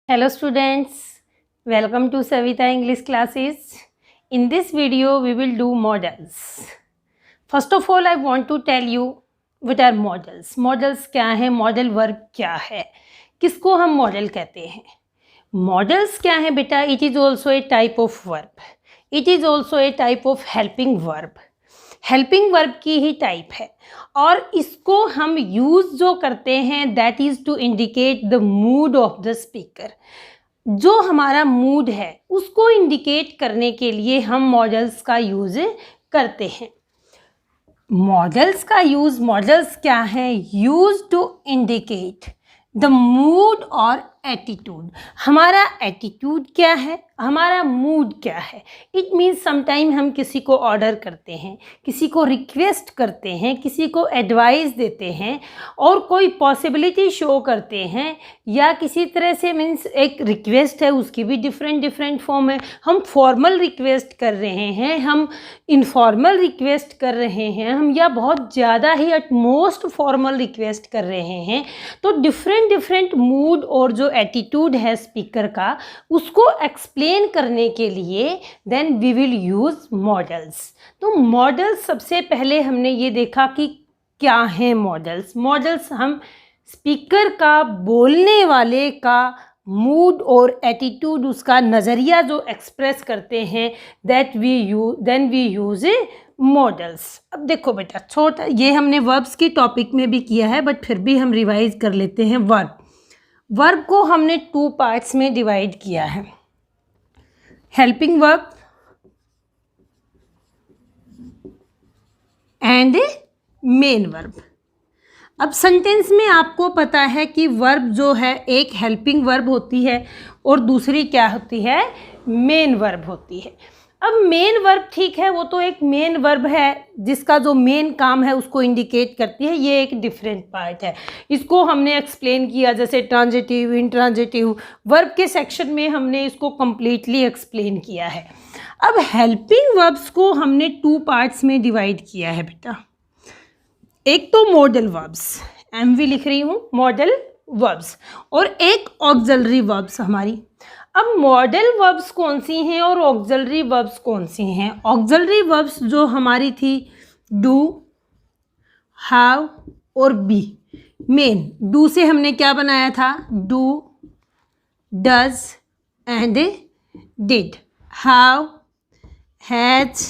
Hello students, welcome to Savita English classes. In this video we will do models. First of all I want to tell you what are models. Models क्या है, model verb क्या है, किसको हम model कहते हैं. Models क्या है बेटा? It is also a type of verb. It is also a type of helping verb. Helping verb की ही टाइप है और इसको हम यूज़ जो करते हैं that is to indicate the mood of the speaker. जो हमारा मूड है उसको इंडिकेट करने के लिए हम मॉडल्स का यूज़ करते हैं. मॉडल्स का यूज़, मॉडल्स क्या है? Use to indicate the mood और एटीट्यूड. हमारा एटीट्यूड क्या है, हमारा मूड क्या है. इट मीन्स समटाइम हम किसी को ऑर्डर करते हैं, किसी को रिक्वेस्ट करते हैं, किसी को एडवाइस देते हैं और कोई पॉसिबिलिटी शो करते हैं या किसी तरह से मीन्स एक रिक्वेस्ट है उसकी भी डिफरेंट फॉर्म है. हम फॉर्मल रिक्वेस्ट कर रहे हैं, हम इनफॉर्मल रिक्वेस्ट कर रहे हैं, हम या बहुत ज़्यादा ही एटमोस्ट फॉर्मल रिक्वेस्ट कर रहे हैं. तो डिफरेंट मूड और जो एटीट्यूड है स्पीकर का उसको एक्सप्लेन करने के लिए then we will use modals. तो मॉडल्स सबसे पहले हमने ये देखा कि क्या हैं मॉडल्स. मॉडल्स हम स्पीकर का, बोलने वाले का मूड और एटीट्यूड, उसका नज़रिया जो एक्सप्रेस करते हैं then we use a modals. अब देखो बेटा, छोटा ये हमने वर्ब्स की टॉपिक में भी किया है बट फिर भी हम रिवाइज कर लेते हैं. वर्ब को हमने 2 पार्ट्स में डिवाइड किया है, helping verb and main verb. अब सेंटेंस में आपको पता है कि वर्ब जो है एक हेल्पिंग वर्ब होती है और दूसरी क्या होती है, मेन वर्ब होती है. अब मेन वर्ब ठीक है, वो तो एक मेन वर्ब है जिसका जो मेन काम है उसको इंडिकेट करती है. ये एक डिफरेंट पार्ट है, इसको हमने एक्सप्लेन किया जैसे ट्रांजिटिव, इंट्रांजिटिव वर्ब के सेक्शन में हमने इसको कम्प्लीटली एक्सप्लेन किया है. अब हेल्पिंग वर्ब्स को हमने 2 पार्ट्स में डिवाइड किया है बेटा. एक तो मॉडल वर्ब्स, एमवी लिख रही हूँ, मॉडल वर्ब्स, और एक ऑक्सिलरी वर्ब्स हमारी. अब मॉडल वर्ब्स कौन सी हैं और ऑक्सिलरी वर्ब्स कौन सी हैं? ऑक्सिलरी वर्ब्स जो हमारी थी डू, हैव और बी. मेन डू से हमने क्या बनाया था, do, does and did. Have, has,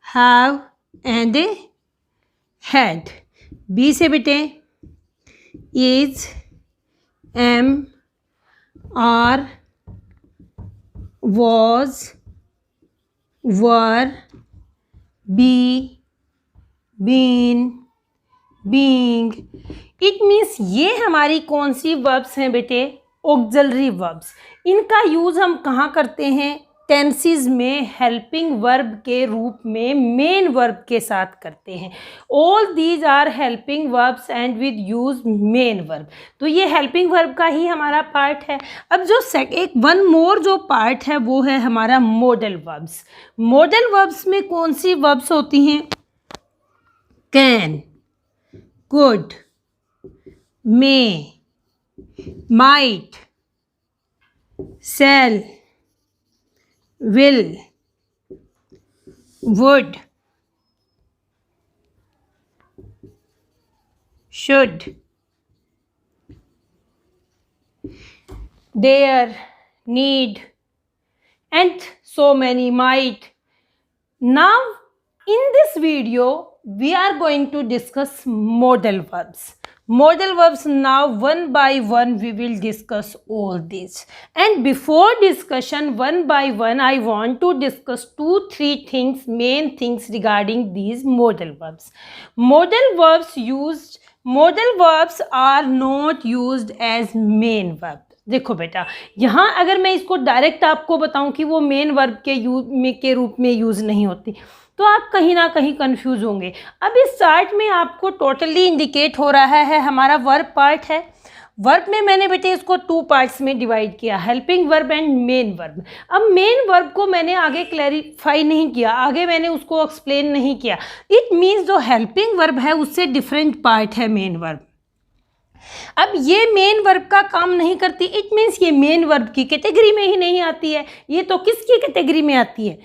have and had. Be से बेटे is, am, are, was, were, be, been, being. It means ये हमारी कौन सी वर्ब्स हैं बेटे, ऑक्सिलरी वर्ब्स. इनका यूज़ हम कहाँ करते हैं, टेंसेस में हेल्पिंग वर्ब के रूप में मेन वर्ब के साथ करते हैं. All these are helping verbs and with use main verb. तो ये हेल्पिंग वर्ब का ही हमारा पार्ट है. अब जो एक वन मोर जो पार्ट है वो है हमारा मॉडल वर्ब्स. मॉडल वर्ब्स में कौन सी वर्ब्स होती हैं, can, could, may, might, shall, will, would, should, dare, need, and so many might. Now in this video we are going to discuss modal verbs. Modal verbs, now one by one we will discuss all these. And before discussion one by one I want to discuss 2-3 things, main things regarding these modal verbs. Modal verbs are not used as main verb. देखो बेटा, यहाँ अगर मैं इसको direct आपको बताऊँ कि वो मेन वर्ब के रूप में यूज़ नहीं होती तो आप कहीं ना कहीं कंफ्यूज होंगे. अब इस चार्ट में आपको टोटली इंडिकेट हो रहा है हमारा वर्ब पार्ट है. वर्ब में मैंने बेटे इसको 2 पार्ट्स में डिवाइड किया, helping verb and main verb. अब मेन वर्ब को मैंने आगे क्लैरिफाई नहीं किया, आगे मैंने उसको एक्सप्लेन नहीं किया. इट मीन्स जो हेल्पिंग वर्ब है उससे डिफरेंट पार्ट है मेन वर्ब. अब ये मेन वर्ब का काम नहीं करती, इट मीन्स ये मेन वर्ब की कैटेगरी में ही नहीं आती है। ये तो किसकी कैटेगरी में आती है?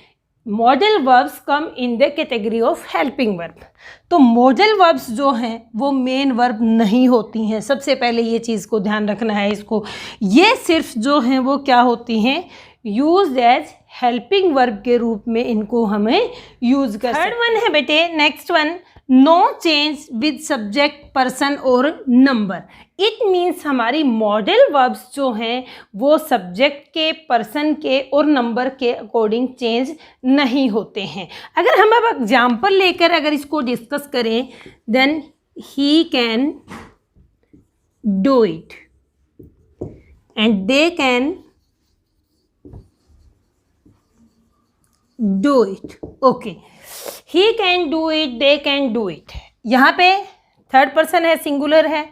Modal verbs come in the category of helping verb. तो मॉडल वर्ब्स जो हैं वो मेन वर्ब नहीं होती हैं। सबसे पहले ये चीज़ को ध्यान रखना है इसको। ये सिर्फ जो हैं वो क्या होती हैं? यूज एज हेल्पिंग वर्ब के रूप में इनको हमें यूज कर। थर्ड वन है बेटे, next one, no change with subject, person और नंबर। इट मीन्स हमारी मॉडल वर्ब्स जो हैं वो सब्जेक्ट के, पर्सन के और नंबर के अकॉर्डिंग चेंज नहीं होते हैं। अगर हम अब एग्जाम्पल लेकर अगर इसको डिस्कस करें, then he can do it and they can do it. Okay, he can do it, they can do it. यहाँ पे थर्ड पर्सन है, सिंगुलर है,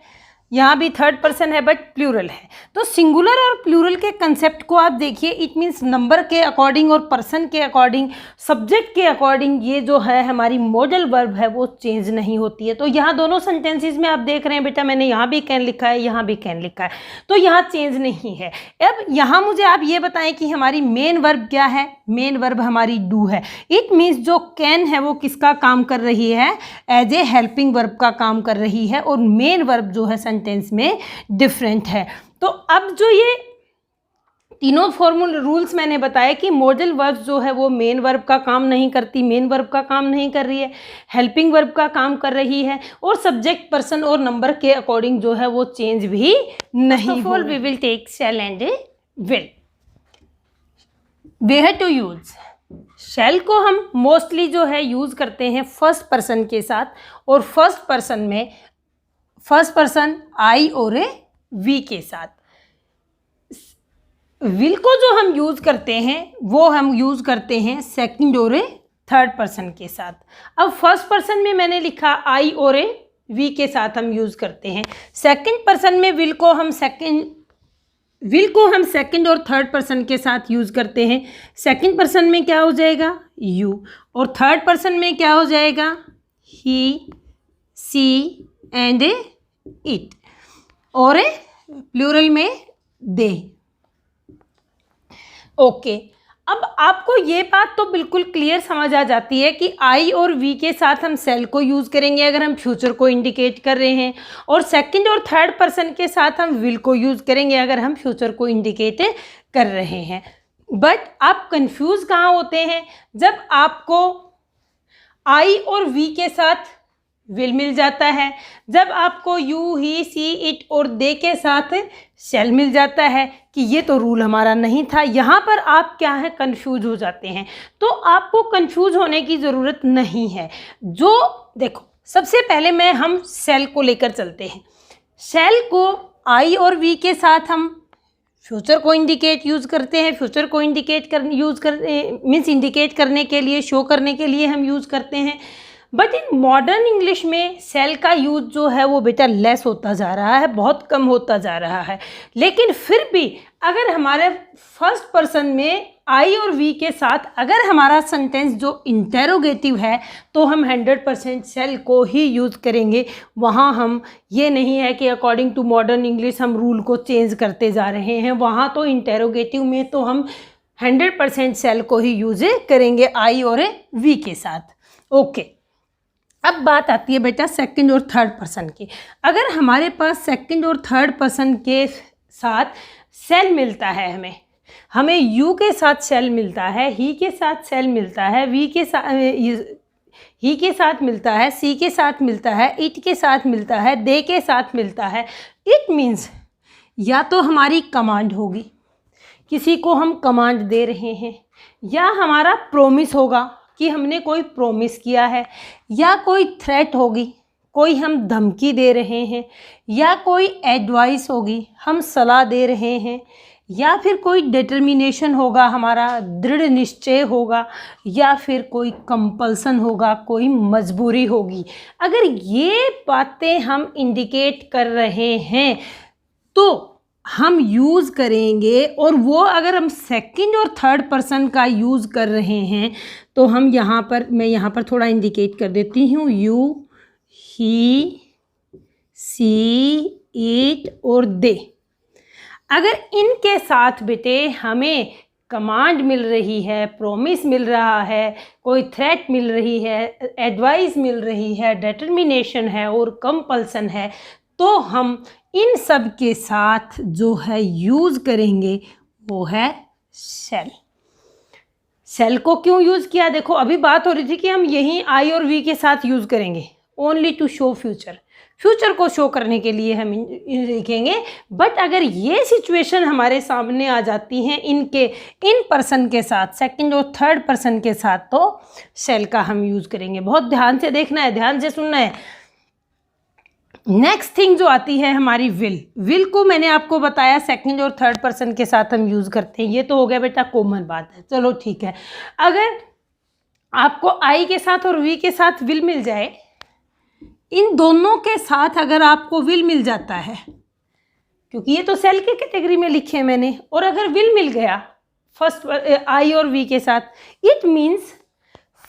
यहाँ भी थर्ड पर्सन है बट प्लूरल है। तो सिंगुलर और प्लूरल के कंसेप्ट को आप देखिए, इट मीन्स नंबर के अकॉर्डिंग और पर्सन के अकॉर्डिंग, सब्जेक्ट के अकॉर्डिंग ये जो है हमारी मॉडल वर्ब है वो चेंज नहीं होती है। तो यहाँ दोनों सेंटेंसेस में आप देख रहे हैं बेटा, मैंने यहाँ भी कैन लिखा है, यहाँ भी कैन लिखा है, तो यहाँ चेंज नहीं है। अब यहाँ मुझे आप ये बताएं कि हमारी मेन वर्ब क्या है? मेन वर्ब हमारी डू है। इट मीन्स जो कैन है वो किसका काम कर रही है? एज ए हेल्पिंग वर्ब का काम कर रही है, और मेन वर्ब जो है सेंटेंस में डिफरेंट है। तो अब जो ये तीनों फॉर्मूल रूल्स मैंने बताया कि मॉडल वर्ब जो है वो मेन वर्ब का काम नहीं करती, मेन वर्ब का काम नहीं कर रही है, हेल्पिंग वर्ब का काम कर रही है, और सब्जेक्ट, पर्सन और नंबर के अकॉर्डिंग जो है वो चेंज भी नहीं। For we will take shall and will. Where to use shall को हम मोस्टली जो है यूज करते हैं फर्स्ट पर्सन के साथ, और फर्स्ट पर्सन में फर्स्ट पर्सन आई और वी के साथ। विल को जो हम यूज करते हैं वो हम यूज करते हैं सेकंड और थर्ड पर्सन के साथ। अब फर्स्ट पर्सन में मैंने लिखा आई और वी के साथ हम यूज करते हैं। सेकंड पर्सन में विल को हम सेकंड और थर्ड पर्सन के साथ यूज करते हैं। सेकंड पर्सन में क्या हो जाएगा? यू, और थर्ड पर्सन में क्या हो जाएगा? ही, सी एंड इट, और प्लूरल में दे। ओके, अब आपको ये बात तो बिल्कुल क्लियर समझ आ जाती है कि आई और वी के साथ हम सेल को यूज़ करेंगे अगर हम फ्यूचर को इंडिकेट कर रहे हैं, और सेकंड और थर्ड पर्सन के साथ हम विल को यूज़ करेंगे अगर हम फ्यूचर को इंडिकेट कर रहे हैं। बट आप कंफ्यूज कहाँ होते हैं? जब आपको आई और वी के साथ विल मिल जाता है, जब आपको यू, ही, सी, इट और दे के साथ शेल मिल जाता है कि ये तो रूल हमारा नहीं था। यहाँ पर आप क्या है? कंफ्यूज हो जाते हैं। तो आपको कंफ्यूज होने की ज़रूरत नहीं है। जो देखो, सबसे पहले हम शेल को लेकर चलते हैं। शेल को आई और वी के साथ हम फ्यूचर को इंडिकेट यूज़ करते हैं। फ्यूचर को इंडिकेट इंडिकेट करने के लिए, शो करने के लिए हम यूज़ करते हैं। बट इन मॉडर्न इंग्लिश में सेल का यूज जो है वो बेटा लेस होता जा रहा है, बहुत कम होता जा रहा है। लेकिन फिर भी अगर हमारे फर्स्ट पर्सन में आई और वी के साथ अगर हमारा सेंटेंस जो इंटेरोगेटिव है तो हम 100% सेल को ही यूज़ करेंगे। वहाँ हम ये नहीं है कि अकॉर्डिंग टू मॉडर्न इंग्लिश हम रूल को चेंज करते जा रहे हैं। वहाँ तो इंटेरोगेटिव में तो हम 100% सेल को ही यूज़ करेंगे आई और वी के साथ। ओके, अब बात आती है बेटा सेकंड और थर्ड पर्सन की। अगर हमारे पास सेकंड और थर्ड पर्सन के साथ सेल मिलता है, हमें यू के साथ सेल मिलता है, ही के साथ सेल मिलता है, वी के साथ ही के साथ मिलता है, सी के साथ मिलता है, इट के साथ मिलता है, दे के साथ मिलता है। इट मीन्स या तो हमारी कमांड होगी, किसी को हम कमांड दे रहे हैं, या हमारा प्रोमिस होगा कि हमने कोई प्रोमिस किया है, या कोई थ्रेट होगी, कोई हम धमकी दे रहे हैं, या कोई एडवाइस होगी, हम सलाह दे रहे हैं, या फिर कोई डिटर्मिनेशन होगा, हमारा दृढ़ निश्चय होगा, या फिर कोई कंपल्सन होगा, कोई मजबूरी होगी। अगर ये बातें हम इंडिकेट कर रहे हैं तो हम यूज़ करेंगे, और वो अगर हम सेकंड और थर्ड पर्सन का यूज़ कर रहे हैं तो हम मैं यहाँ पर थोड़ा इंडिकेट कर देती हूँ। यू, ही, सी, इट और दे। अगर इनके साथ बेटे हमें कमांड मिल रही है, प्रॉमिस मिल रहा है, कोई थ्रेट मिल रही है, एडवाइस मिल रही है, डिटर्मिनेशन है और कंपल्सन है, तो हम इन सब के साथ जो है यूज़ करेंगे वो है शैल। शैल को क्यों यूज़ किया? देखो अभी बात हो रही थी कि हम यहीं आई और वी के साथ यूज़ करेंगे, only to show future, future को शो करने के लिए हम लिखेंगे। बट अगर ये सिचुएशन हमारे सामने आ जाती हैं इन पर्सन के साथ, सेकंड और थर्ड पर्सन के साथ, तो शैल का हम यूज़ करेंगे। बहुत ध्यान से देखना है, ध्यान से सुनना है। नेक्स्ट थिंग जो आती है हमारी विल को मैंने आपको बताया सेकंड और थर्ड पर्सन के साथ हम यूज़ करते हैं। ये तो हो गया बेटा कॉमन बात है, चलो ठीक है। अगर आपको आई के साथ और वी के साथ विल मिल जाए, इन दोनों के साथ अगर आपको विल मिल जाता है, क्योंकि ये तो सेल के कैटेगरी में लिखे हैं मैंने, और अगर विल मिल गया फर्स्ट आई और वी के साथ, इट मीन्स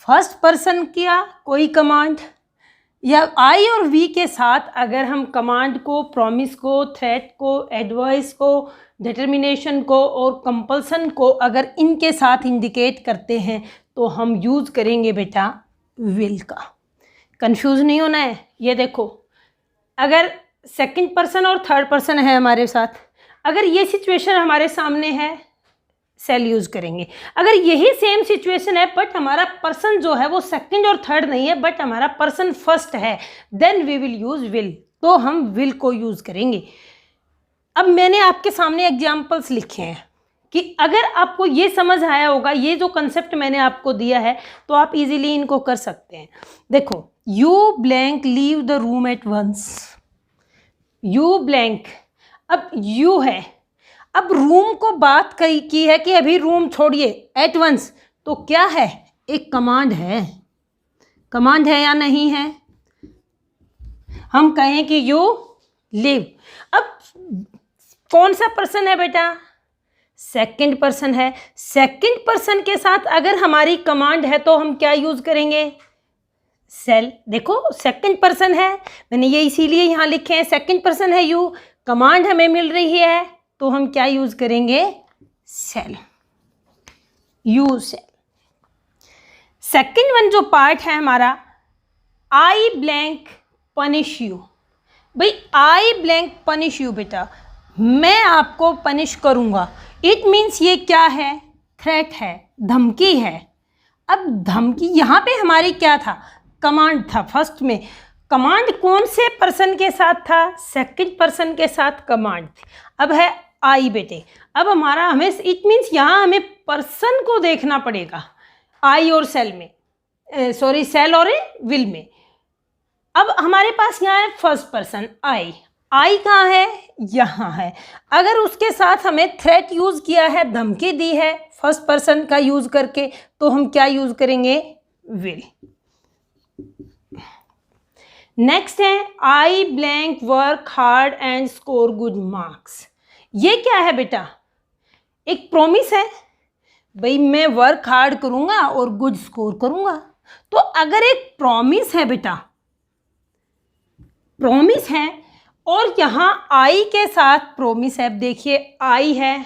फर्स्ट पर्सन किया कोई कमांड, या आई और वी के साथ अगर हम कमांड को, प्रॉमिस को, थ्रेट को, एडवाइस को, डिटर्मिनेशन को और कंपल्सन को अगर इनके साथ इंडिकेट करते हैं तो हम यूज़ करेंगे बेटा विल का। कंफ्यूज नहीं होना है। ये देखो अगर सेकंड पर्सन और थर्ड पर्सन है हमारे साथ, अगर ये सिचुएशन हमारे सामने है सेल यूज़ करेंगे। अगर यही सेम सिचुएशन है बट हमारा पर्सन जो है वो सेकंड और थर्ड नहीं है बट हमारा पर्सन फर्स्ट है, then we will use will, तो हम विल को यूज़ करेंगे। अब मैंने आपके सामने एग्जाम्पल्स लिखे हैं कि अगर आपको ये समझ आया होगा, ये जो कंसेप्ट मैंने आपको दिया है, तो आप इजीली इनको कर सकते हैं। देखो you blank leave the room at once, you blank, अब यू है, अब रूम को बात की है कि अभी रूम छोड़िए एट वंस, तो क्या है? एक कमांड है। कमांड है या नहीं है? हम कहें कि यू लिव, अब कौन सा पर्सन है बेटा? सेकंड पर्सन है। सेकंड पर्सन के साथ अगर हमारी कमांड है तो हम क्या यूज करेंगे? सेल। देखो सेकंड पर्सन है, मैंने ये इसीलिए यहाँ लिखे हैं, सेकंड पर्सन है यू, कमांड हमें मिल रही है तो हम क्या यूज करेंगे? Shall, use shall. Second one जो पार्ट है हमारा, आई ब्लैंक पनिश यू। भाई आई ब्लैंक पनिश यू बेटा, मैं आपको पनिश करूंगा। इट मीन्स ये क्या है? थ्रेट है, धमकी है। अब धमकी यहाँ पे हमारी क्या था? कमांड था। फर्स्ट में कमांड कौन से पर्सन के साथ था? सेकंड पर्सन के साथ कमांड थी। अब है आई बेटे, अब हमारा हमें इट मीन्स यहाँ हमें पर्सन को देखना पड़ेगा आई और सेल में, सॉरी सेल और विल में। अब हमारे पास यहाँ है फर्स्ट पर्सन आई, आई कहाँ है? यहाँ है। अगर उसके साथ हमें थ्रेट यूज़ किया है, धमकी दी है फर्स्ट पर्सन का यूज़ करके, तो हम क्या यूज़ करेंगे? विल। नेक्स्ट है आई blank work hard and score good marks. ये क्या है बेटा? एक प्रॉमिस है, भाई मैं वर्क हार्ड करूँगा और गुड स्कोर करूँगा। तो अगर एक प्रॉमिस है बेटा, प्रॉमिस है और यहाँ आई के साथ प्रॉमिस है, देखिए आई है,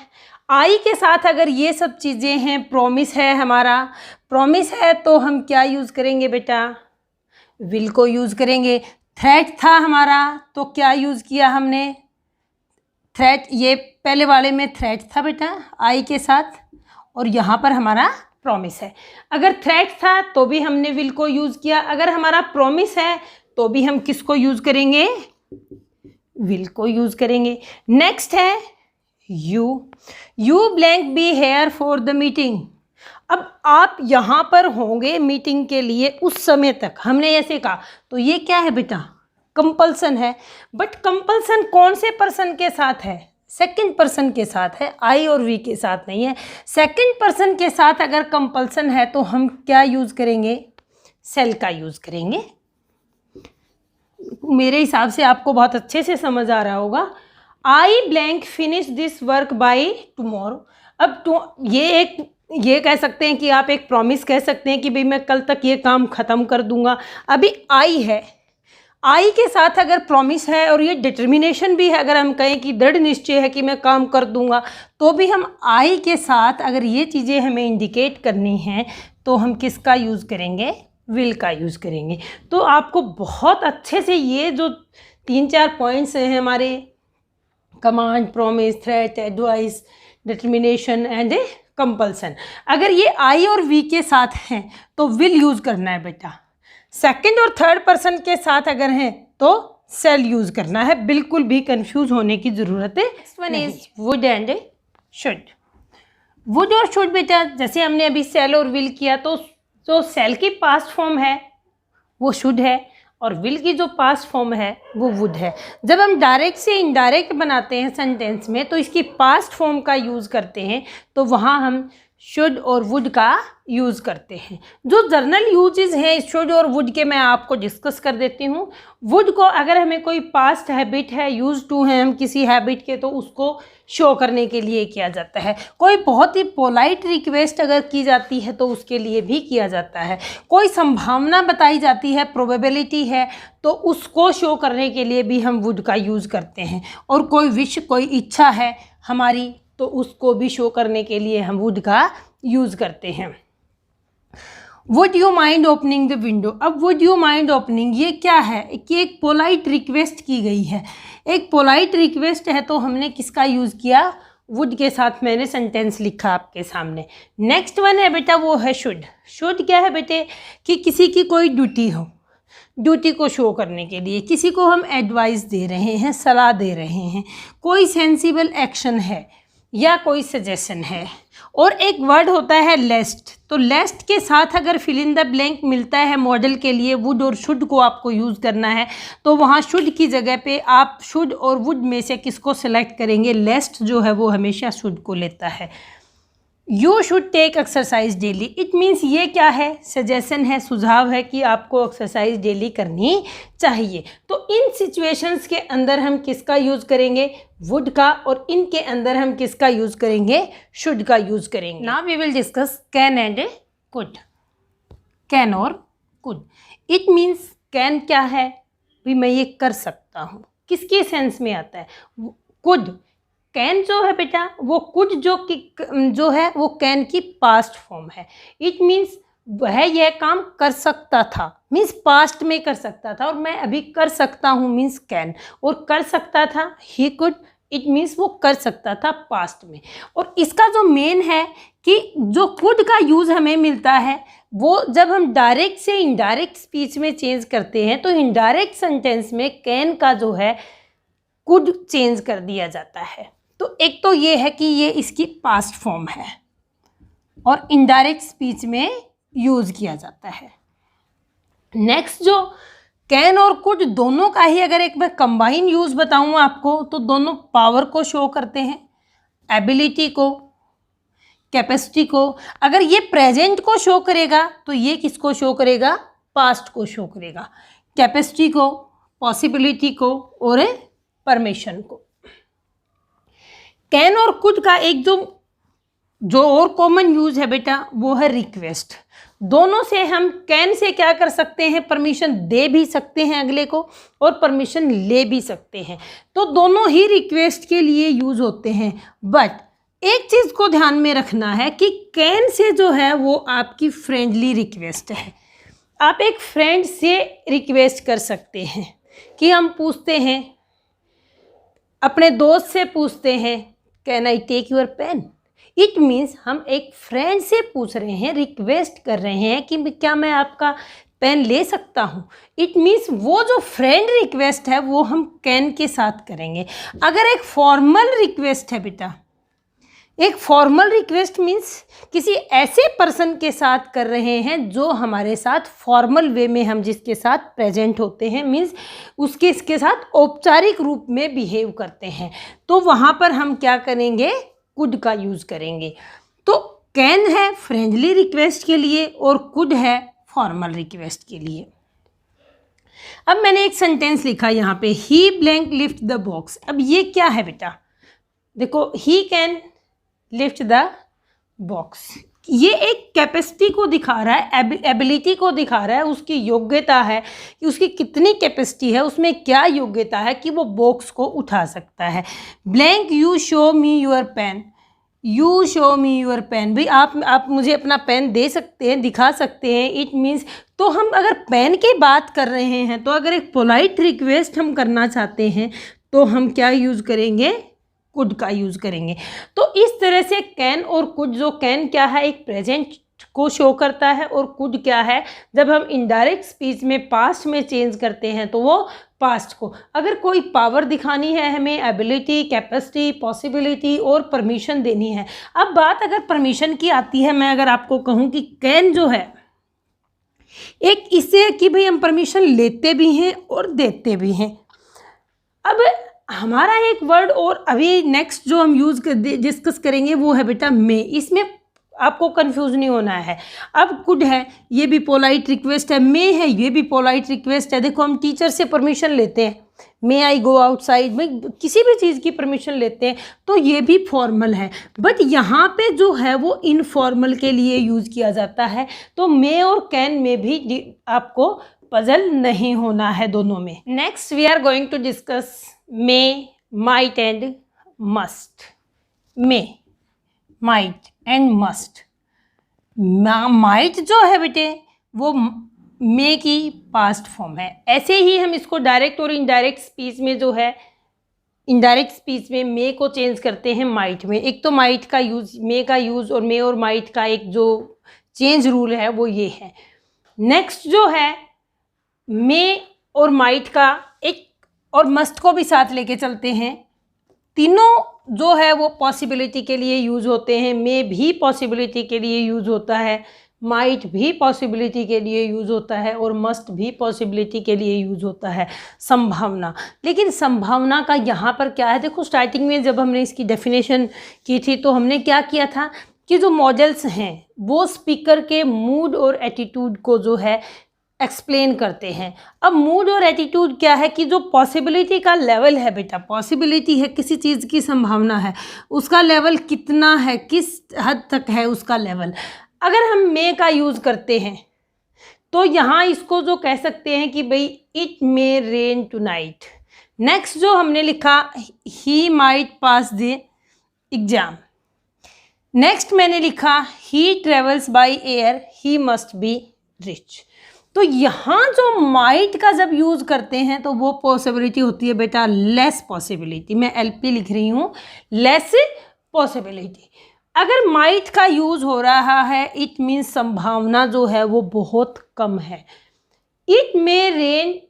आई के साथ अगर ये सब चीज़ें हैं, प्रॉमिस है हमारा, प्रॉमिस है तो हम क्या यूज़ करेंगे बेटा? विल को यूज़ करेंगे। थ्रेट था हमारा तो क्या यूज़ किया हमने? थ्रेट, ये पहले वाले में थ्रेट था बेटा आई के साथ, और यहाँ पर हमारा प्रॉमिस है। अगर थ्रेट था तो भी हमने विल को यूज़ किया, अगर हमारा प्रॉमिस है तो भी हम किसको यूज़ करेंगे? विल को यूज़ करेंगे। नेक्स्ट है you blank be here for the meeting. अब आप यहाँ पर होंगे मीटिंग के लिए उस समय तक, हमने ऐसे कहा, तो ये क्या है बेटा? कंपल्सन है। बट कंपल्सन कौन से पर्सन के साथ है? सेकंड पर्सन के साथ है, आई और वी के साथ नहीं है। सेकंड पर्सन के साथ अगर कंपल्सन है तो हम क्या यूज़ करेंगे? सेल का यूज़ करेंगे। मेरे हिसाब से आपको बहुत अच्छे से समझ आ रहा होगा। आई blank finish this work by tomorrow. अब ये कह सकते हैं कि आप एक प्रॉमिस कह सकते हैं कि भाई मैं कल तक ये काम ख़त्म कर दूंगा। अभी आई है, आई के साथ अगर प्रॉमिस है और ये डिटर्मिनेशन भी है, अगर हम कहें कि दृढ़ निश्चय है कि मैं काम कर दूंगा, तो भी हम आई के साथ अगर ये चीज़ें हमें इंडिकेट करनी हैं तो हम किसका यूज़ करेंगे? विल का यूज़ करेंगे। तो आपको बहुत अच्छे से ये जो 3-4 पॉइंट्स हैं हमारे, command, promise, threat, advice, determination and compulsion, अगर ये आई और वी के साथ हैं तो विल यूज़ करना है बेटा। सेकंड और थर्ड पर्सन के साथ अगर हैं तो सेल यूज़ करना है, बिल्कुल भी कंफ्यूज होने की ज़रूरत है। Next one is would and should. Would और शुड बेटा, जैसे हमने अभी सेल और विल किया, तो जो सेल की पास्ट फॉर्म है वो शुड है और विल की जो पास्ट फॉर्म है वो वुड है। जब हम डायरेक्ट से इनडायरेक्ट बनाते हैं सेंटेंस में तो इसकी पास्ट फॉर्म का यूज़ करते हैं, तो वहाँ हम शुड और वुड का यूज़ करते हैं। जो जर्नल यूजेस हैं शुड और वुड के मैं आपको डिस्कस कर देती हूँ। वुड को अगर हमें कोई पास्ट हैबिट है, यूज टू है हम किसी हैबिट के, तो उसको शो करने के लिए किया जाता है। कोई बहुत ही पोलाइट रिक्वेस्ट अगर की जाती है तो उसके लिए भी किया जाता है। कोई संभावना बताई जाती है, प्रोबेबिलिटी है, तो उसको शो करने के लिए भी हम वुड का यूज़ करते हैं। और कोई विश, कोई इच्छा है हमारी, तो उसको भी शो करने के लिए हम वुड का यूज़ करते हैं। Would you mind opening the window. अब वुड यू माइंड ओपनिंग ये क्या है कि एक पोलाइट रिक्वेस्ट की गई है, एक पोलाइट रिक्वेस्ट है, तो हमने किसका यूज़ किया? वुड के साथ मैंने सेंटेंस लिखा आपके सामने। नेक्स्ट वन है बेटा वो है शुड। शुड क्या है बेटे? कि किसी की कोई ड्यूटी हो, ड्यूटी को शो करने के लिए किसी को हम एडवाइस दे रहे हैं, सलाह दे रहे हैं, कोई सेंसिबल एक्शन है या कोई सजेशन है। और एक वर्ड होता है लेस्ट, तो लेस्ट के साथ अगर फिल इन द ब्लैंक मिलता है मॉडल के लिए, वुड और शुड को आपको यूज़ करना है, तो वहाँ शुड की जगह पे आप शुड और वुड में से किसको सेलेक्ट करेंगे? लेस्ट जो है वो हमेशा शुड को लेता है। You should take exercise daily. It means ये क्या है? सजेशन है, सुझाव है कि आपको एक्सरसाइज डेली करनी चाहिए। तो इन सिचुएशंस के अंदर हम किसका यूज़ करेंगे? वुड का। और इनके अंदर हम किसका यूज़ करेंगे? शुड का यूज़ करेंगे। Now we will discuss can and could. Can और कुड। इट मीन्स कैन क्या है? भी मैं ये कर सकता हूँ, किसके सेंस में आता है? कुड, कैन जो है बेटा वो कुड जो है वो कैन की पास्ट फॉर्म है। इट मीन्स वह यह काम कर सकता था, मीन्स पास्ट में कर सकता था, और मैं अभी कर सकता हूँ मीन्स कैन। और कर सकता था ही कुड, इट मीन्स वो कर सकता था पास्ट में। और इसका जो मेन है कि जो कुड का यूज़ हमें मिलता है वो जब हम डायरेक्ट से इनडायरेक्ट स्पीच में चेंज करते हैं, तो इनडायरेक्ट सेंटेंस में कैन का जो है कुड चेंज कर दिया जाता है। तो एक तो ये है कि ये इसकी पास्ट फॉर्म है और इनडायरेक्ट स्पीच में यूज़ किया जाता है। नेक्स्ट जो कैन और कुड दोनों का ही अगर एक मैं कंबाइन यूज़ बताऊँ आपको, तो दोनों पावर को शो करते हैं, एबिलिटी को, कैपेसिटी को। अगर ये प्रेजेंट को शो करेगा तो ये किसको शो करेगा? पास्ट को शो करेगा। कैपेसिटी को, पॉसिबिलिटी को और परमिशन को। कैन और कुड का एक जो और कॉमन यूज है बेटा वो है रिक्वेस्ट। दोनों से हम कैन से क्या कर सकते हैं? परमिशन दे भी सकते हैं अगले को और परमिशन ले भी सकते हैं। तो दोनों ही रिक्वेस्ट के लिए यूज होते हैं। बट एक चीज़ को ध्यान में रखना है कि कैन से जो है वो आपकी फ्रेंडली रिक्वेस्ट है। आप एक फ्रेंड से रिक्वेस्ट कर सकते हैं कि हम पूछते हैं, अपने दोस्त से पूछते हैं, can I take your pen. It means हम एक फ्रेंड से पूछ रहे हैं, रिक्वेस्ट कर रहे हैं कि क्या मैं आपका पेन ले सकता हूँ। इट मीन्स वो जो फ्रेंड रिक्वेस्ट है वो हम कैन के साथ करेंगे। अगर एक फॉर्मल रिक्वेस्ट है बेटा, एक फॉर्मल रिक्वेस्ट मीन्स किसी ऐसे पर्सन के साथ कर रहे हैं जो हमारे साथ फॉर्मल वे में हम जिसके साथ प्रेजेंट होते हैं, मीन्स इसके साथ औपचारिक रूप में बिहेव करते हैं, तो वहाँ पर हम क्या करेंगे? कुड का यूज़ करेंगे। तो कैन है फ्रेंडली रिक्वेस्ट के लिए और कुड है फॉर्मल रिक्वेस्ट के लिए। अब मैंने एक सेंटेंस लिखा यहाँ पे, ही ब्लैंक लिफ्ट द बॉक्स। अब ये क्या है बेटा? देखो, he can lift the box, ये एक कैपेसिटी को दिखा रहा है, एबिलिटी को दिखा रहा है, उसकी योग्यता है कि उसकी कितनी कैपेसिटी है, उसमें क्या योग्यता है कि वो बॉक्स को उठा सकता है। Blank you show me your pen, you show me your pen, भाई आप मुझे अपना पेन दे सकते हैं, दिखा सकते हैं। इट मीन्स, तो हम अगर पेन की बात कर रहे हैं तो अगर एक पोलाइट रिक्वेस्ट हम करना चाहते हैं तो हम क्या यूज़ करेंगे, कुड का यूज़ करेंगे। तो इस तरह से कैन और कुड, जो कैन क्या है एक प्रेजेंट को शो करता है और कुड क्या है जब हम इनडायरेक्ट स्पीच में पास्ट में चेंज करते हैं तो वो पास्ट को। अगर कोई पावर दिखानी है हमें, एबिलिटी, कैपेसिटी, पॉसिबिलिटी और परमिशन देनी है। अब बात अगर परमिशन की आती है, मैं अगर आपको कहूँ कि कैन जो है एक इससे कि भाई हम परमिशन लेते भी हैं और देते भी हैं। अब हमारा एक वर्ड और अभी नेक्स्ट जो हम डिस्कस करेंगे वो है बेटा मे। इसमें आपको कंफ्यूज नहीं होना है। अब कुड है, ये भी पोलाइट रिक्वेस्ट है, मे है, ये भी पोलाइट रिक्वेस्ट है। देखो हम टीचर से परमिशन लेते हैं, मे आई गो आउटसाइड, में किसी भी चीज़ की परमिशन लेते हैं तो ये भी फॉर्मल है। बट यहाँ पे जो है वो इनफॉर्मल के लिए यूज़ किया जाता है। तो मे और कैन में भी आपको पजल नहीं होना है दोनों में। Next we are going to discuss may, might and must. May, might and must. Might जो है बेटे वो मे की पास्ट फॉर्म है। ऐसे ही हम इसको डायरेक्ट और इनडायरेक्ट स्पीच में जो है, इनडायरेक्ट स्पीच में मे को चेंज करते हैं माइट में। एक तो माइट का यूज़, मे का यूज़ और मे और माइट का एक जो चेंज रूल है वो ये है। नेक्स्ट जो है मे और माइट का एक, और मस्ट को भी साथ लेके चलते हैं। तीनों जो है वो पॉसिबिलिटी के लिए यूज़ होते हैं। मे भी पॉसिबिलिटी के लिए यूज़ होता है, माइट भी पॉसिबिलिटी के लिए यूज़ होता है और मस्ट भी पॉसिबिलिटी के लिए यूज़ होता है। संभावना, लेकिन संभावना का यहाँ पर क्या है, देखो स्टार्टिंग में जब हमने इसकी डेफिनेशन की थी तो हमने क्या किया था कि जो मॉडल्स हैं वो स्पीकर के मूड और एटीट्यूड को जो है एक्सप्लेन करते हैं। अब मूड और एटीट्यूड क्या है कि जो पॉसिबिलिटी का लेवल है बेटा, पॉसिबिलिटी है किसी चीज़ की, संभावना है, उसका लेवल कितना है, किस हद तक है उसका लेवल। अगर हम मे का यूज़ करते हैं तो यहाँ इसको जो कह सकते हैं कि भाई it may rain tonight. Next जो हमने लिखा he might pass the exam. Next मैंने लिखा ही travels by air, he must be rich. तो यहाँ जो माइट का जब यूज़ करते हैं तो वो पॉसिबिलिटी होती है बेटा लेस पॉसिबिलिटी। मैं एलपी लिख रही हूँ, लेस पॉसिबिलिटी। अगर माइट का यूज़ हो रहा है इट मीन्स संभावना जो है वो बहुत कम है। It may rain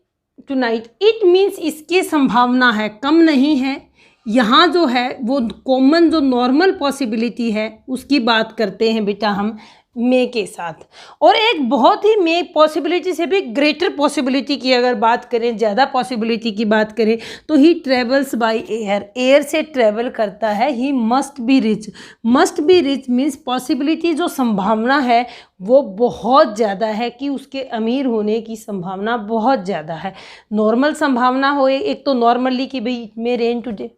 tonight, it means इसकी संभावना है, कम नहीं है। यहाँ जो है वो कॉमन जो नॉर्मल पॉसिबिलिटी है उसकी बात करते हैं बेटा हम मे के साथ। और एक बहुत ही मे पॉसिबिलिटी से भी ग्रेटर पॉसिबिलिटी की अगर बात करें, ज़्यादा पॉसिबिलिटी की बात करें तो ही ट्रेवल्स बाय एयर, एयर से ट्रेवल करता है। He must be rich, must be rich means possibility जो संभावना है वो बहुत ज़्यादा है कि उसके अमीर होने की संभावना बहुत ज़्यादा है। नॉर्मल संभावना हो, एक तो नॉर्मली कि भाई इट मे रेन टुडे,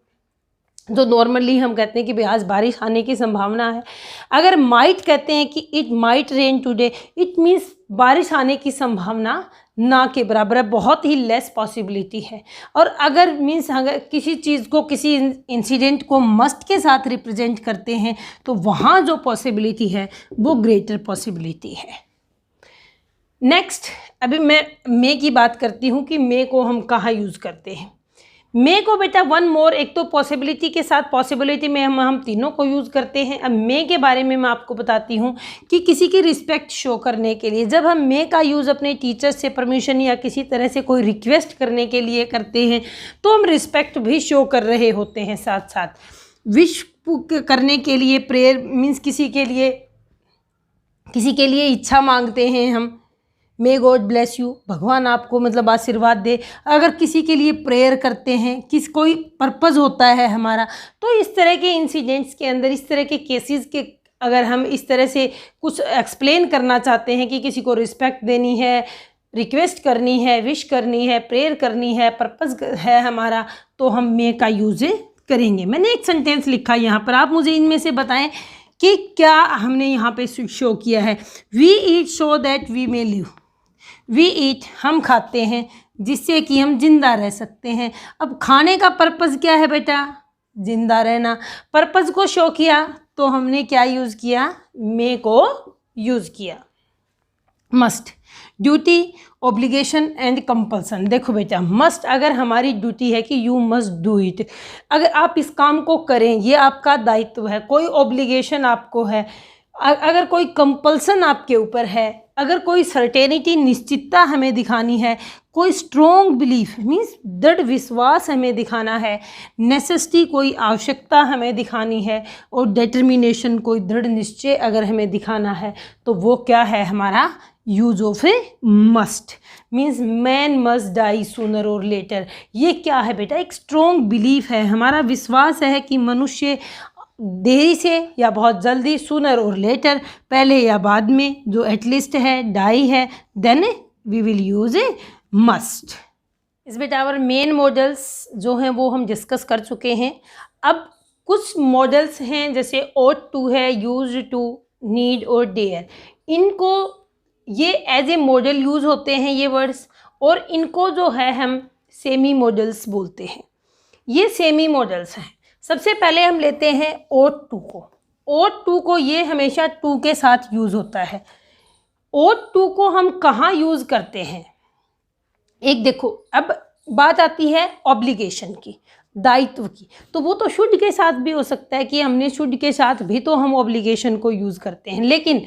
जो नॉर्मली हम कहते हैं कि भाई आज बारिश आने की संभावना है। अगर माइट कहते हैं कि it might rain today, it means बारिश आने की संभावना ना के बराबर है, बहुत ही लेस पॉसिबिलिटी है। और अगर मीन्स अगर किसी चीज़ को, किसी इंसिडेंट को मस्ट के साथ रिप्रेजेंट करते हैं तो वहाँ जो पॉसिबिलिटी है वो ग्रेटर पॉसिबिलिटी है। नेक्स्ट अभी मैं मे की बात करती हूँ कि मे को हम कहाँ यूज़ करते हैं। मे को बेटा वन मोर, एक तो पॉसिबिलिटी के साथ, पॉसिबिलिटी में हम तीनों को यूज़ करते हैं। अब मे के बारे में मैं आपको बताती हूँ कि किसी की रिस्पेक्ट शो करने के लिए जब हम मे का यूज़ अपने टीचर से परमिशन या किसी तरह से कोई रिक्वेस्ट करने के लिए करते हैं तो हम रिस्पेक्ट भी शो कर रहे होते हैं। साथ साथ विश करने के लिए, प्रेयर मीन्स किसी के लिए इच्छा मांगते हैं हम, मे गॉड ब्लेस यू, भगवान आपको मतलब आशीर्वाद दे। अगर किसी के लिए प्रेयर करते हैं, कोई पर्पज़ होता है हमारा, तो इस तरह के इंसिडेंट्स के अंदर, इस तरह के केसेस के अगर हम इस तरह से कुछ एक्सप्लेन करना चाहते हैं कि किसी को रिस्पेक्ट देनी है, रिक्वेस्ट करनी है, विश करनी है, प्रेयर करनी है, पर्पज़ है हमारा, तो हम मे का यूज़ करेंगे। मैंने एक सेंटेंस लिखा यहाँ पर, आप मुझे इनमें से बताएं कि क्या हमने यहाँ पे शो किया है। We eat so that we may live. We eat हम खाते हैं जिससे कि हम जिंदा रह सकते हैं। अब खाने का पर्पज़ क्या है बेटा? जिंदा रहना। पर्पज़ को शो किया तो हमने क्या यूज़ किया? मे को यूज़ किया। Must, duty, obligation and compulsion. देखो बेटा, मस्ट अगर हमारी ड्यूटी है कि यू मस्ट डू इट, अगर आप इस काम को करें, ये आपका दायित्व है, कोई ऑब्लिगेशन आपको है, अगर कोई कंपल्सन आपके ऊपर है, अगर कोई सर्टेनिटी, निश्चितता हमें दिखानी है, कोई स्ट्रॉन्ग बिलीफ मीन्स दृढ़ विश्वास हमें दिखाना है, नेसेसिटी कोई आवश्यकता हमें दिखानी है, और डिटर्मिनेशन कोई दृढ़ निश्चय अगर हमें दिखाना है, तो वो क्या है? हमारा use of a must. Means man must die sooner और लेटर। ये क्या है बेटा? एक स्ट्रॉन्ग बिलीफ है, हमारा विश्वास है कि मनुष्य देरी से या बहुत जल्दी, सूनर और लेटर, पहले या बाद में, जो एटलीस्ट है, डाई है, then we will use a must. इस बेटा आवर मेन मॉडल्स जो हैं वो हम डिस्कस कर चुके हैं। अब कुछ मॉडल्स हैं जैसे ought to है, used to, need और dare। इनको ये एज ए मॉडल यूज़ होते हैं ये वर्ड्स, और इनको जो है हम सेमी मॉडल्स बोलते हैं। ये सेमी मॉडल्स हैं। सबसे पहले हम लेते हैं ought to को। ought to को ये हमेशा to के साथ यूज़ होता है। ought to को हम कहाँ यूज़ करते हैं? एक देखो, अब बात आती है ऑब्लिगेशन की, दायित्व की, तो वो तो शुड के साथ भी हो सकता है कि हमने शुड के साथ भी तो हम ऑब्लिगेशन को यूज़ करते हैं। लेकिन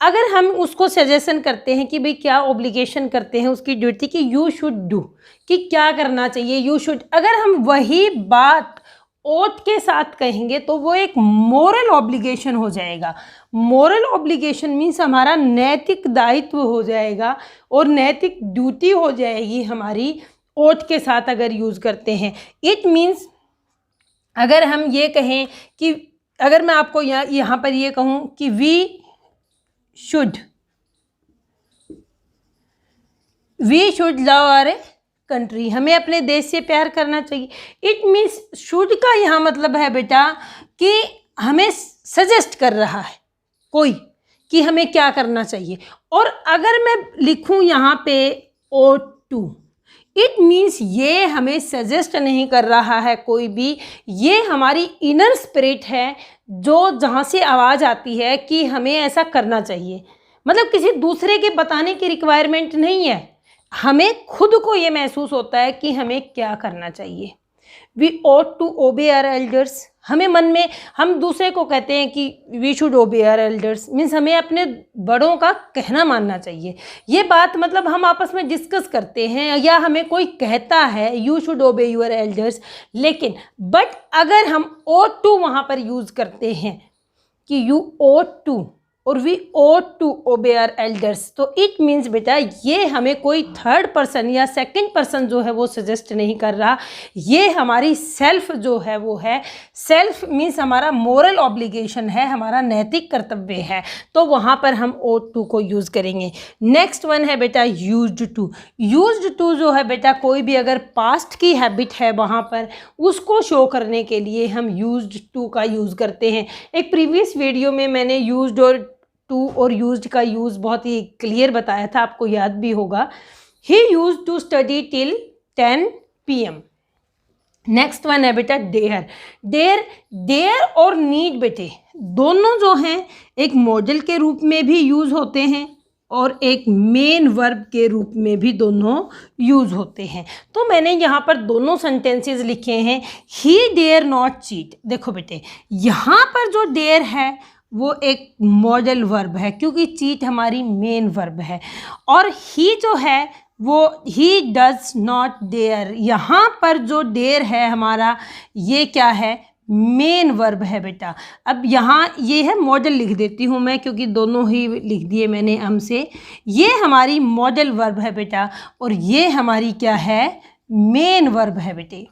अगर हम उसको सजेशन करते हैं कि भाई क्या ऑब्लिगेशन करते हैं, उसकी ड्यूटी कि यू शुड डू, कि क्या करना चाहिए, यू शुड, अगर हम वही बात ought के साथ कहेंगे तो वो एक मोरल ऑब्लिगेशन हो जाएगा। मोरल ऑब्लिगेशन मीन्स हमारा नैतिक दायित्व हो जाएगा और नैतिक ड्यूटी हो जाएगी हमारी ought के साथ अगर यूज़ करते हैं। इट मीन्स अगर हम ये कहें कि, अगर मैं आपको यहाँ पर ये कहूँ कि we should love our country, हमें अपने देश से प्यार करना चाहिए। इट मीन्स शुड का यहाँ मतलब है बेटा कि हमें सजेस्ट कर रहा है कोई कि हमें क्या करना चाहिए। और अगर मैं लिखूँ यहाँ पे ought to, इट मीन्स ये हमें सजेस्ट नहीं कर रहा है कोई भी, ये हमारी इनर स्पिरिट है जो जहाँ से आवाज़ आती है कि हमें ऐसा करना चाहिए। मतलब किसी दूसरे के बताने की रिक्वायरमेंट नहीं है, हमें खुद को ये महसूस होता है कि हमें क्या करना चाहिए। We ought to obey our elders, हमें मन में हम दूसरे को कहते हैं कि we should obey our elders, means हमें अपने बड़ों का कहना मानना चाहिए। ये बात मतलब हम आपस में डिस्कस करते हैं या हमें कोई कहता है you should obey your elders, लेकिन बट अगर हम ought to वहाँ पर यूज़ करते हैं कि यू ought to और we ought to obey our elders, तो इट मीन्स बेटा ये हमें कोई थर्ड पर्सन या सेकंड पर्सन जो है वो सजेस्ट नहीं कर रहा, ये हमारी सेल्फ जो है वो है। सेल्फ मीन्स हमारा मोरल ऑब्लिगेशन है, हमारा नैतिक कर्तव्य है, तो वहाँ पर हम ought to को यूज़ करेंगे। नेक्स्ट वन है बेटा used to। used to जो है बेटा कोई भी अगर पास्ट की हैबिट है वहाँ पर उसको शो करने के लिए हम used to का यूज़ करते हैं। एक प्रीवियस वीडियो में मैंने used और टू और यूज्ड का यूज़ बहुत ही क्लियर बताया था, आपको याद भी होगा। He used to study till 10 PM। Next one है बेटा डेयर। डेयर और नीड बेटे दोनों जो हैं एक मॉडल के रूप में भी यूज़ होते हैं और एक मेन वर्ब के रूप में भी दोनों यूज़ होते हैं। तो मैंने यहाँ पर दोनों सेंटेंसेस लिखे हैं। He dare not cheat. देखो बेटे यहाँ पर जो डेयर है वो एक मॉडल वर्ब है क्योंकि चीट हमारी मेन वर्ब है, और ही जो है वो ही डज नॉट डेयर। यहाँ पर जो डेयर है हमारा ये क्या है? मेन वर्ब है बेटा। अब यहाँ ये है, मॉडल लिख देती हूँ मैं क्योंकि दोनों ही लिख दिए मैंने हमसे। ये हमारी मॉडल वर्ब है बेटा और ये हमारी क्या है? मेन वर्ब है बेटे।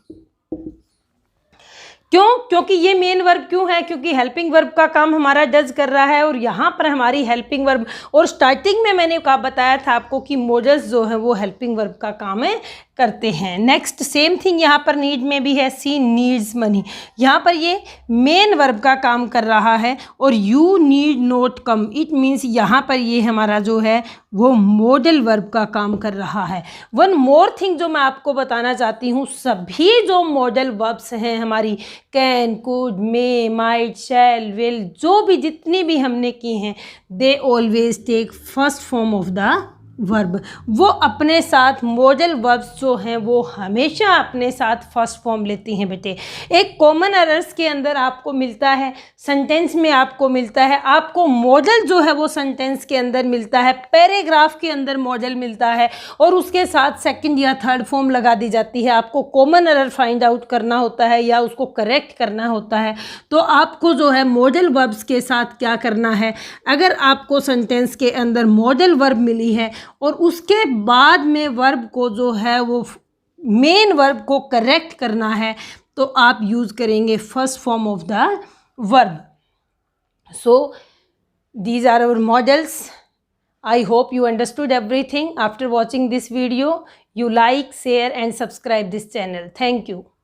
क्यों? क्योंकि ये मेन वर्ब क्यों है? क्योंकि हेल्पिंग वर्ब का काम हमारा डज कर रहा है और यहाँ पर हमारी हेल्पिंग वर्ब, और स्टार्टिंग में मैंने कहा बताया था आपको कि मॉडल्स जो है वो हेल्पिंग वर्ब का काम है करते हैं। नेक्स्ट सेम थिंग यहाँ पर नीड में भी है, सी नीड्स मनी। यहाँ पर ये मेन वर्ब का काम कर रहा है और you need not come, it means यहाँ पर ये हमारा जो है वो मॉडल वर्ब का काम कर रहा है। वन मोर थिंग जो मैं आपको बताना चाहती हूँ, सभी जो मॉडल वर्ब्स हैं हमारी, can, could, may, might, shall, will, जो भी जितनी भी हमने की हैं, they always take first form of the verb. वो अपने साथ मॉडल वर्ब्स जो हैं वो हमेशा अपने साथ फर्स्ट फॉर्म लेती हैं बेटे। एक कॉमन एरर्स के अंदर आपको मिलता है, सेंटेंस में आपको मिलता है, आपको मॉडल जो है वो सेंटेंस के अंदर मिलता है, पैराग्राफ के अंदर मॉडल मिलता है और उसके साथ सेकंड या थर्ड फॉर्म लगा दी जाती है। आपको कॉमन एरर फाइंड आउट करना होता है या उसको करेक्ट करना होता है, तो आपको जो है मॉडल वर्ब्स के साथ क्या करना है, अगर आपको सेंटेंस के अंदर मॉडल वर्ब मिली है और उसके बाद में वर्ब को जो है वो मेन वर्ब को करेक्ट करना है, तो आप यूज़ करेंगे first form of the verb. So these are our modals. I hope you understood everything. After watching this video, you like, share and subscribe this channel. Thank you.